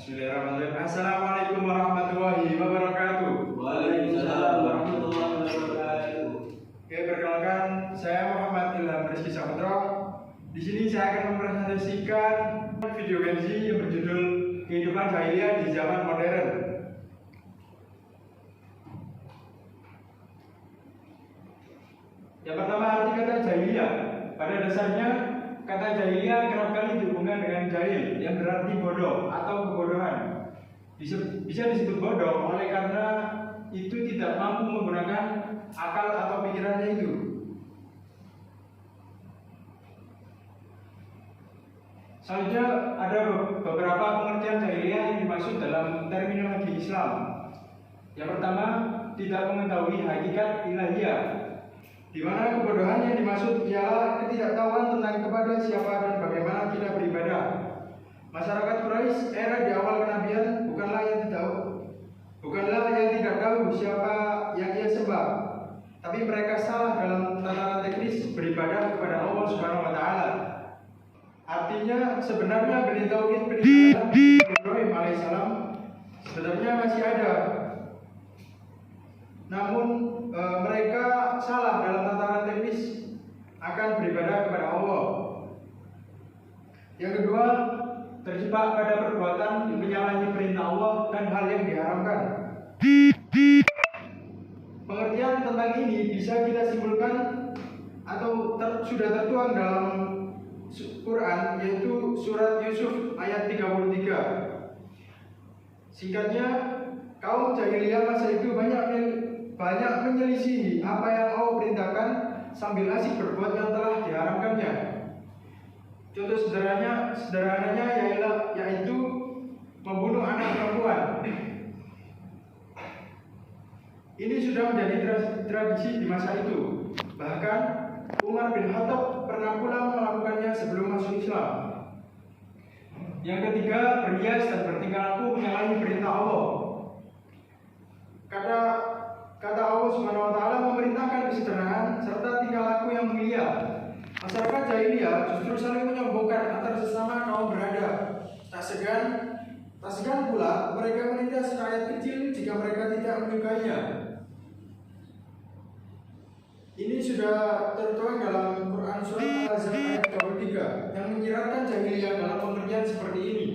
Bismillahirrahmanirrahim. Assalamualaikum warahmatullahi wabarakatuh. Waalaikumsalam warahmatullahi wabarakatuh. Oke, perkenalkan saya Muhammad Ilham Rizky Saputro. Di sini saya akan mempresentasikan video Gen Z yang berjudul Kehidupan Jahiliyah di Zaman Modern. Yang pertama, arti kata jahiliyah. Pada dasarnya, kata jahiliyah kerap kali dihubungkan dengan jahil, yang berarti bodoh atau kebodohan. Bisa disebut bodoh oleh karena itu tidak mampu menggunakan akal atau pikirannya itu. Selanjutnya ada beberapa pengertian jahiliyah yang dimaksud dalam terminologi Islam. Yang pertama, tidak mengetahui hakikat ilahiyah, di mana kebodohan yang dimaksud ialah ketidaktahuan tentang kepada siapa dan bagaimana kita beribadah. Masyarakat Quraisy era di awal kenabian bukanlah yang tidak tahu siapa yang ia sembah, tapi mereka salah dalam tataran teknis beribadah kepada Allah Subhanahu wa taala. Artinya sebenarnya benih tauhid peninggalan Ibrahim alaihissalam sebenarnya masih ada. Namun mereka salah dalam tataran teknis akan beribadah kepada Allah. Yang kedua, terjebak pada perbuatan menyalahi perintah Allah dan hal yang diharamkan. Pengertian tentang ini bisa kita simpulkan atau sudah tertuang dalam Quran, yaitu surat Yusuf ayat 33. Singkatnya, kaum jahiliyah masa itu banyak menyelisihi apa yang Allah perintahkan sambil asik berbuat yang telah diharamkannya. Contoh sederhananya yaitu membunuh anak perempuan. Ini sudah menjadi tradisi di masa itu. Bahkan Umar bin Khattab pernah pula melakukannya sebelum masuk Islam. Yang ketiga, berhias dan bertingkah laku menyalahi perintah Allah. Kata Allah Subhanahu wa taala memerintahkan kesederhanaan serta tingkah laku yang mulia. Masyarakat jahiliyah justru saling menyombongkan antar sesama kaum berada. Tak segan pula mereka menindas rakyat kecil jika mereka tidak menyukainya. Ini sudah tertuang dalam Quran surat Al-Ahzab ayat 23 yang menyiratkan jahiliyah dalam pengertian seperti ini.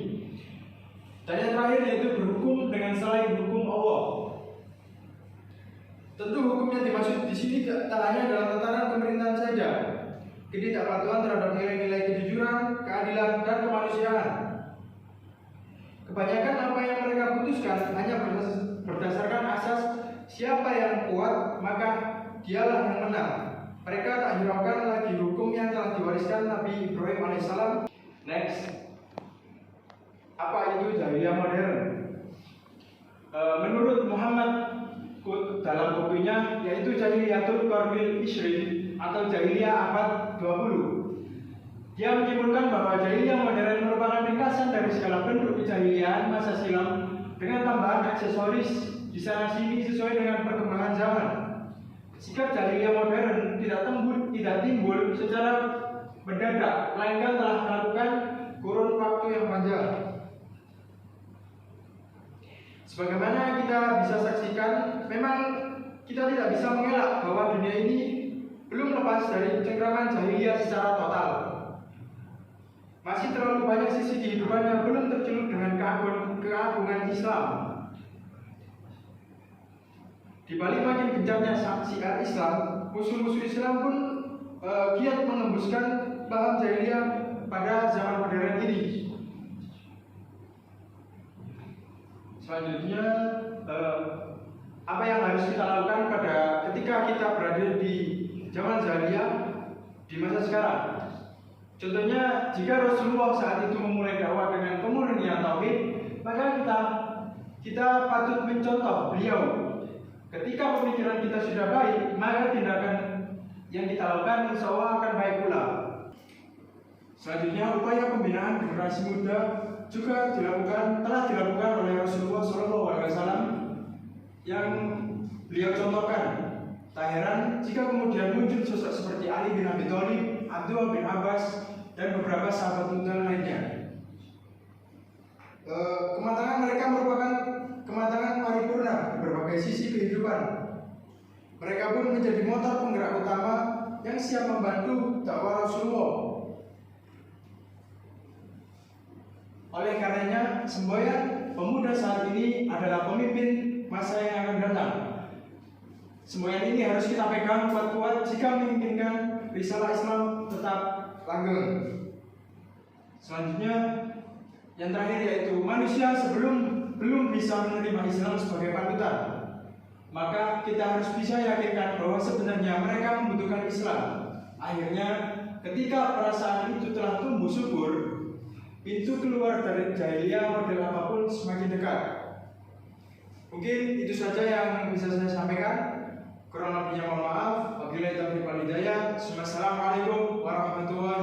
Dan yang terakhir yaitu berhukum dengan selain hukum Allah. Tentu hukum yang dimaksud di sini tak hanya dalam tataran pemerintahan saja. Ketidakpatuhan terhadap nilai-nilai kejujuran, keadilan, dan kemanusiaan. Kebanyakan apa yang mereka putuskan hanya berdasarkan asas siapa yang kuat maka dialah yang menang. Mereka tak hiraukan lagi hukum yang telah diwariskan Nabi Ibrahim alaihissalam. Next, apa itu jahiliyah modern? Menurut Muhammad dalam bukunya, yaitu Jahiliyatul Qarnil Ishrin atau jahiliyah abad 20. Dia menyimpulkan bahwa jahiliyah modern merupakan ringkasan dari segala bentuk kejahiliaan masa silam dengan tambahan aksesoris di sana sini sesuai dengan perkembangan zaman. Sikap jahiliyah modern tidak timbul secara mendadak, melainkan telah melakukan kurun waktu yang panjang. Sebagaimana kita bisa saksikan, memang kita tidak bisa mengelak bahwa dunia ini belum lepas dari cengkraman jahiliyah secara total. Masih terlalu banyak sisi kehidupan yang belum tercelup dengan keagungan Islam. Di balik makin gencarnya syiar Islam, musuh-musuh Islam pun giat mengembuskan paham jahiliyah pada zaman modern ini. Selanjutnya, apa yang harus kita lakukan ketika kita berada di zaman jahiliyah di masa sekarang? Contohnya, jika Rasulullah saat itu memulai dakwah dengan pemurnian tauhid, maka kita patut mencontoh beliau. Ketika pemikiran kita sudah baik, maka tindakan yang kita lakukan insya Allah akan baik pula. Selanjutnya, upaya pembinaan generasi muda juga telah dilakukan oleh Rasulullah SAW yang beliau contohkan. Tak heran jika kemudian muncul sosok seperti Ali bin Abi Thalib, Abdullah bin Abbas, dan beberapa sahabat muda lainnya. Kematangan mereka merupakan kematangan paripurna di berbagai sisi kehidupan. Mereka pun menjadi motor penggerak utama yang siap membantu dakwah Rasulullah. Oleh karenanya, semboyan pemuda saat ini adalah pemimpin masa yang akan datang. Semboyan ini harus kita pegang kuat-kuat jika menginginkan risalah Islam tetap langgeng. Selanjutnya, yang terakhir yaitu manusia belum bisa menerima Islam sebagai panutan. Maka kita harus bisa yakinkan bahwa sebenarnya mereka membutuhkan Islam. Akhirnya, ketika perasaan itu telah tumbuh subur, pintu keluar dari jahiliyah model apapun semakin dekat. Mungkin itu saja yang bisa saya sampaikan. Kurang lebihnya mohon maaf. Wabillahi taufiq wal hidayah. Assalamualaikum warahmatullahi